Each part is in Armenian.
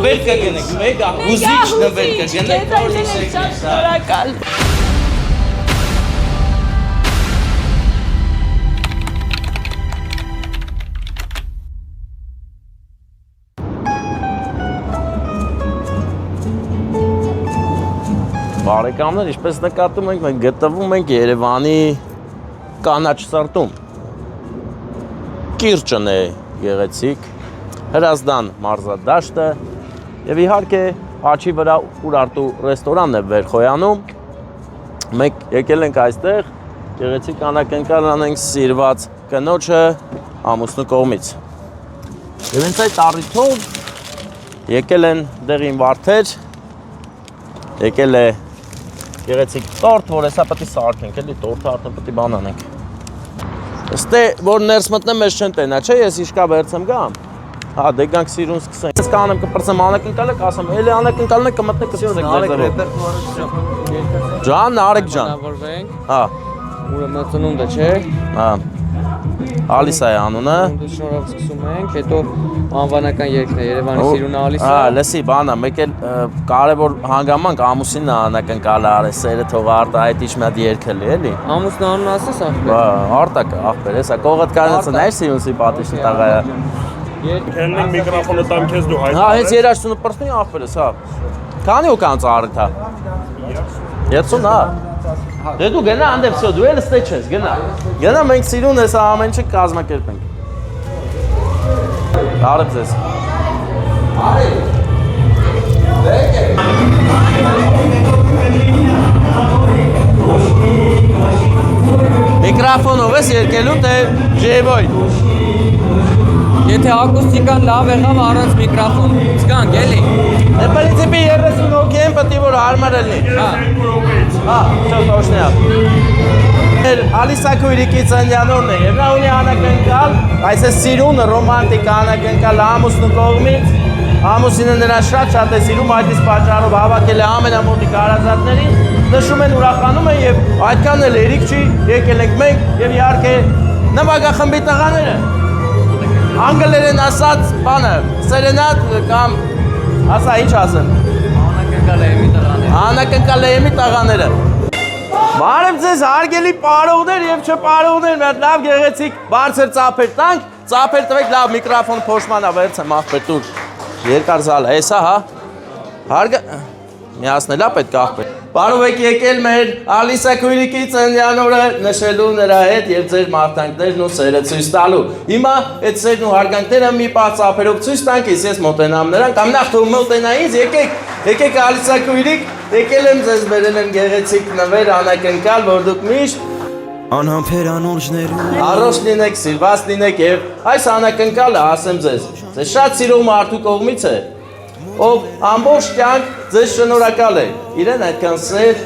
նվեր կգնեք, մեկ հուզիչ նվեր կգնեք, որ հիշեք շնորհակալ։ Բարեկամներ, ինչպես նկատում ենք, մենք գտնվում ենք Երևանի կանաչ սրտում։ Կիրճն է գեղեցիկ, Հրազդան մարզադաշտը եւ իհարկե աչի վրա Ուրարտու ռեստորանն է Վերխոյանում։ Մենք եկել ենք այստեղ, գեղեցիկ անակնկալ անենք սիրված կնոջը ամուսնու կողմից։ Եվ հենց այդ առիթով եկել են դեղին վարդեր, եկել է գեղեցիկ տորտ, որ հեսա պետք է սարքենք, էլի տորտը արդեն պետք է բան անենք։ Ըստ է, որ ներս մտնեմ մեզ չեն տենա, չէ, ես իշկա վերցեմ գամ։ Հա, դե գանք սիրուն սկսենք։ Ես կանեմ կպրծեմ անակնկալը, կասեմ, էլի անակնկալն է կմտնեք կսկսեք ձեզերով։ Ջան, Նարեկ ջան։ Հա։ Ուրեմն ծնունդը, չէ։ Հա։ Ալիսա է անունը։ Շնորհով սկսում ենք, հետո անվանական երգն է Երևանի սիրուն Ալիսա։ Հա, լսի, բանա, մեկ էլ կարևոր հանգամանք ամուսինն անակնկալ արի, սերը թող արտահայտ ինչ մի հատ երգ էլի, էլի։ Ամուսնու անունը ասես ախպեր։ Բա, արտակը, ախպեր, հեսա կողդ կանեցը նայր սիրուն սիմպաթիչն տաղայա։ Քեննենք միկրոֆոնը տամ քեզ դու հայտ։ Հա, հենց երաշտունը պրծնի ախպերս, հա։ Քանի ուկանց առիթա։ 30, հա։ Դե դու գնա անդեպ, всё, դու էլ ստե չես, գնա։ Գնա մենք սիրուն հեսա ամեն ինչ կազմակերպենք։ Արև ձեզ։ Միկրոֆոնով ես երկելու, թե ժեվոյ։ Եթե ակուստիկան լավ եղավ առանց միկրոֆոն, զգանք էլի։ Դե պրինցիպի 30 հոգի են պետք է որ հարմար լինի։ Հա, всё точно։ Ալիսա Քույրիկի ծննդյանորն է եւ նա ունի անակնկալ, այս է սիրունը ռոմանտիկ անակնկալ ամուսնու կողմից։ Ամուսինը նրան շատ է սիրում, այդ իսկ պատճառով հավաքել է ամենամոտիկ հարազատներին, նշում են, ուրախանում են եւ այդքան էլ երիկ չի, եկել ենք մենք եւ իհարկե նվագախմբի տղաները։ Անգլերեն ասած բանը, սերենատ կամ ասա ինչ ասեմ։ Անակնկալ էմի տղաները։ Բարև ձեզ հարգելի պարողներ եւ չպարողներ, մի հատ լավ գեղեցիկ բարձր ծափեր տանք, ծափեր տվեք, լավ միկրոֆոն փոշմանա վերցեմ ախպեր տուր։ Երկար զալը, հեսա հա։ Հարգ միացնելա պետք է ախպեր։ Բարով եք եկել մեր Ալիսա Քույրիկի ծննդյան օրը նշելու նրա հետ եւ ձեր մաղթանքներն ու սերը ցույց տալու։ Հիմա այդ սերն ու հարգանքները մի պահ ծափերով ցույց տանք, ես մոտենամ նրան կամ նախ թող մոտենա ինձ, եկեք Ալիսա Քույրիկ, եկել եմ ձեզ բերել եմ գեղեցիկ նվեր անակնկալ, որ դուք միշտ անհամբեր անորժներում առողջ լինեք, սիրված լինեք եւ այս անակնկալը ասեմ ձեզ շատ սիրող մարդու կողմից է, ով ամբողջ կյանք ձեզ շնորհակալ է իրեն այդքան սեր,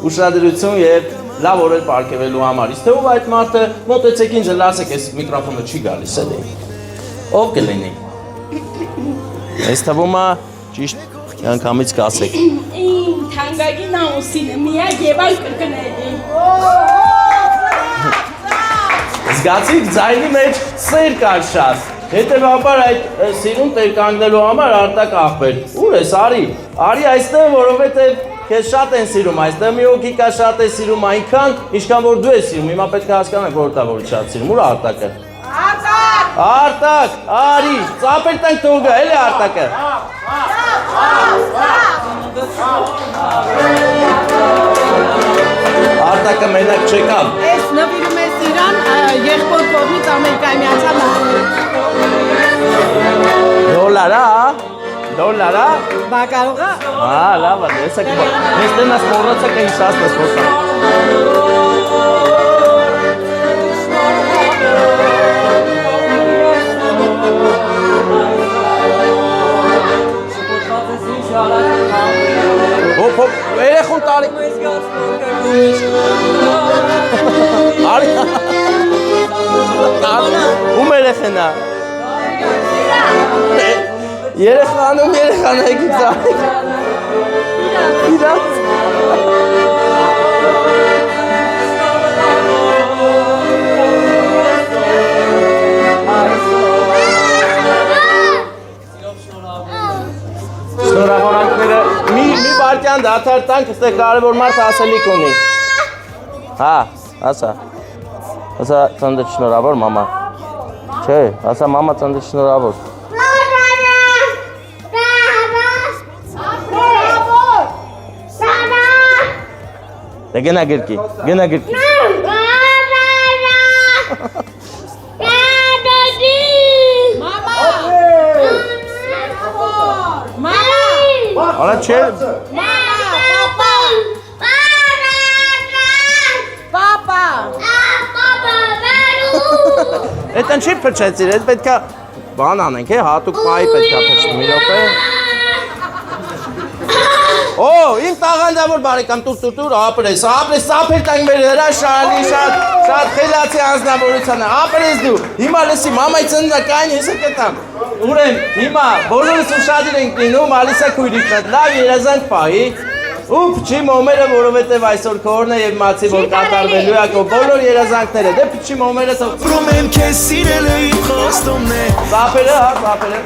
ուշադրություն եւ լավ օրեր պարգևելու համար։ Իսկ թե ով այդ մարդը, մոտեցեք ինձ լսեք, այս միկրոֆոնը չի գալիս էլի։ Ով կլինի։ Այս թվում է ճիշտ անգամից կասեք։ Իմ թանկագին ամուսինը միակ եւ այլ կրկնելի։ Զգացիք ձայնի մեջ սեր կար շատ։ Հետևաբար այդ սիրուն տեր կանգնելու համար Արտակ ախպեր։ Ուր ես արի այստեղ, որովհետև քեզ շատ են սիրում, այստեղ մի հոգի կա շատ է սիրում այնքան, ինչքան որ դու ես սիրում։ Հիմա պետք է հասկանանք որտա որ շատ սիրում։ Ուր Արտակը։ Արտակ, արի, ծափեր տանք թող գա, էլի Արտակը։ Արտակը մենակ չեկավ։ Ես նվիրում ես իրան եղբոր կողմից Ամերիկայի Միացյալ Նահանգների։ Դոլարա։ Բա կարող է։ Հա, լավ է, դեսեք։ Ես դենաս մոռացա կա հիշացնես խոսա։ Հոպ, երեխուն տարի։ Արի։ Ում երեխեն է։ Երեխանում երեխան եկի ծաղի։ Իրանց։ Շնորհավորանքները մի վարքյան դադար տանք, այստեղ կարևոր մարդ ասելիք ունի։ Հա, ասա։ Ասա ծննդդ շնորհավոր մամա։ Չէ, ասա մամա ծննդդ շնորհավոր։ Դե գնա գրկի, գնա գրկի։ Արա չէ։ Պապա։ Էտան չի փչեցիր, էդ պետքա բան անենք, հատուկ պայի պետքա փչի մի րոպե։ Օ, իմ տաղանդավոր բարեկամ տուր ապրես, սափեր տանք մեր հրաշալի շատ խելացի անձնավորությանը, ապրես դու, հիմա լսի մամայի ծննդակային ես կտամ, ուրեմ, հիմա բոլորս ուշադիր ենք լինում, Ալիսա քույրիկնդ, լավ երազանք պահի, ու փչի մոմերը, որովհետև այսօր քորն է և մացի, որ կատարվելու է ակո բոլոր երազանքները, դե փչի մոմերը Ապրում եմ քեզ սիրել եմ խոստումն է Սափերը, սափերը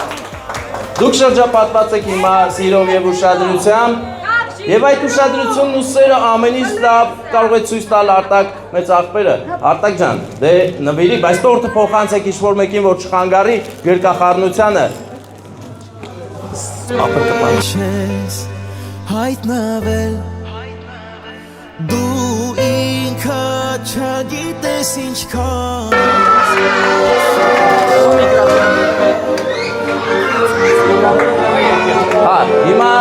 Դուք շրջապատված եք հիմա սիրով և ուշադրությամբ Եվ այդ ուշադրությունն ու սերը ամենից լավ կարող է ցույց տալ Արտակ մեծ աղբերը Արտակ ջան, դե նվիրի, բայց տորտը փոխանցեք ինչ-որ մեկին, որ չխանգարի գրկախառնությանը Չես հայտնվել Դու ինքը չգիտես ինչքան Հա, հիմա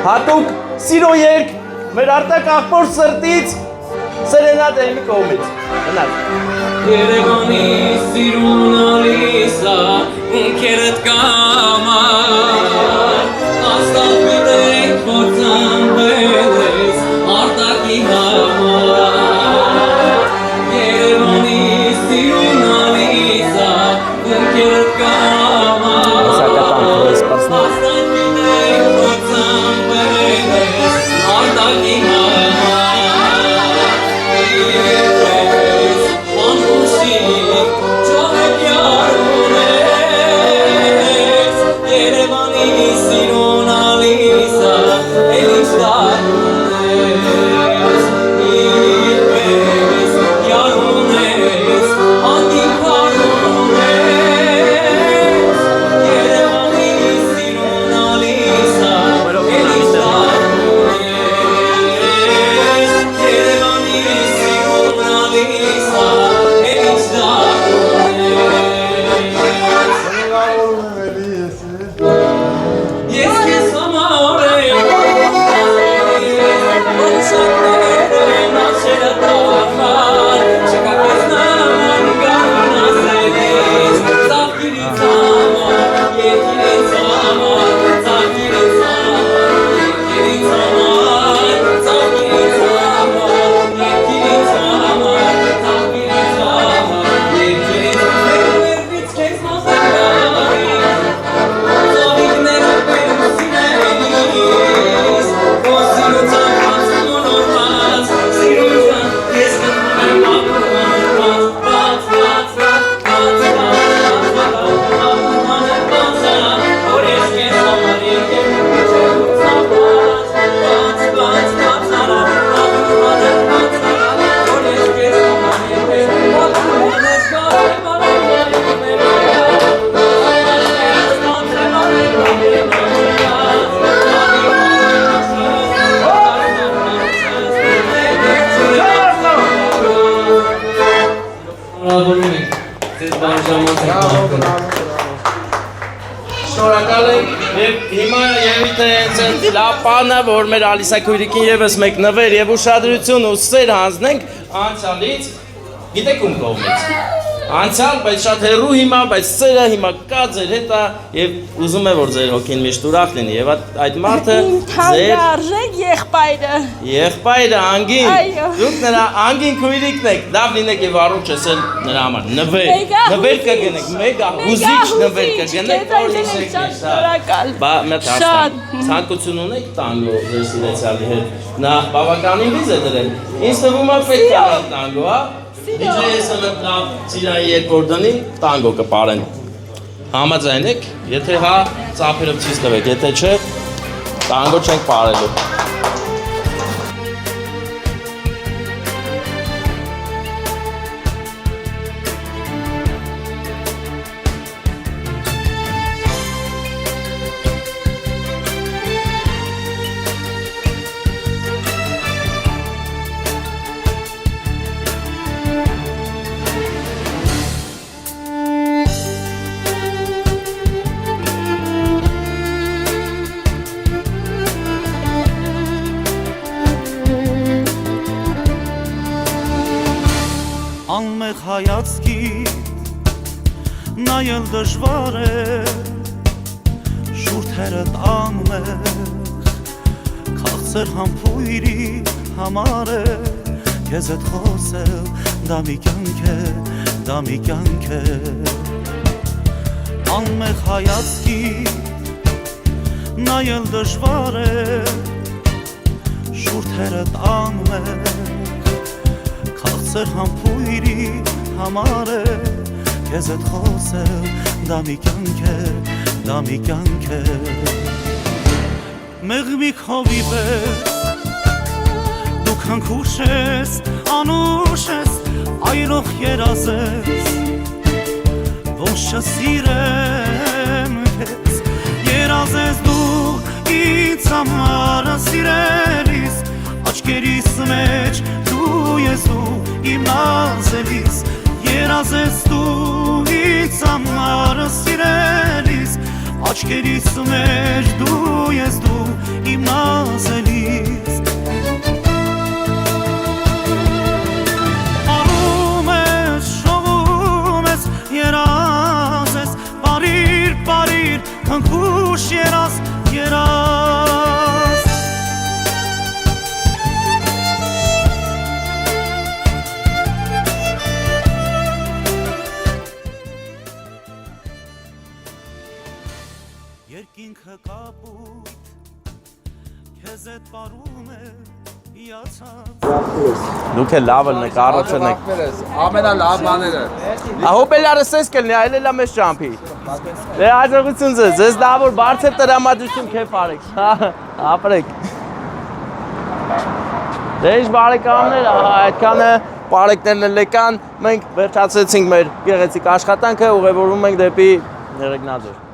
հատուկ սիրո երգ մեր Արտակ աղբոր սրտից սերենադ է մի կողմից Գնալ Երևանի սիրուն ալիսա ունքերդ կամար Աստատ միտեք որ ծանվել ես Արտակի համար Երևանի սիրուն ալիսա ունքերդ կամար Աստատ միտեք որ ծանվել ես Արտակի համար Շնորհակալ եմ եւ հիմա եթե ցենց լավ բանը որ մեր Ալիսա քույրիկին եւս մեկ նվեր եւ ուշադրություն ու սեր հանձնենք անցյալից գիտեք ում կողմից անցյալ բայց շատ հեռու հիմա բայց սերը հիմա կա ձեր հետ է եւ ուզում է որ ձեր հոգին միշտ ուրախ լինի եւ այդ մարդը ձեր արժեք եղբայրը անգին դուք նրա անգին քույրիկն եք լավ լինեք եւ առողջ եսել նրա համար նվեր կգնեք մեգա հուզիչ նվեր կգնեք շնորհակալ բա մեծ հարցան ցանկություն ունեք տանգո ձեր սիրեցյալի հետ նա բավականին վիզ է դրել ինձ թվում է պետք է տանգո հա DJ-ը լավ ծիրայի երկրորդ դնի տանգո կպարեն համաձայն եք եթե հա ծափերով ցույց տվեք եթե չէ Տանգո չենք բարելու։ Անմեղ հայացքի նայել դժվար է շուրթերդ անմեղ քաղցր համբույրի համար է քեզ հետ խոսել դա մի կյանք է անմեղ հայացքի նայել դժվար է շուրթերդ անմեղ Քաղցր համբույրի համար է քեզ հետ խոսել դա մի կյանք է Մեղմիկ հովիվ ես դու քանքուշ ես անուշ ես այրող երազ ես ոչ չսիրեմ քեզ երազ ես դու ինձ համար սիրելիս աչքերիս մեջ դու ես դու Իմ նազելիս երազ ես դու ինձ համար սիրելիս աչքերիս մեջ դու ես դու իմ նազելիս Արում ես, շովում ես, երազ ես Բարիր, քնքուշ երազ Երկինքը կապույտ քեզ հետ պարում է հիացած Դուք էլ լավ նկարոջն եք Ամենալավ բաները Հոպելարը սես կլնի այլ էլա մեզ ճամփի Դե հաջողություն ձեզ լավ որ բարձր տրամադրություն քեֆ արեք ապրեք Դե ինչ բարեկամներ այդքանը բարեկներն եկան մենք վերջացրեցինք մեր գեղեցիկ աշխատանքը ուղևորում ենք դեպի Ներեգնաձոր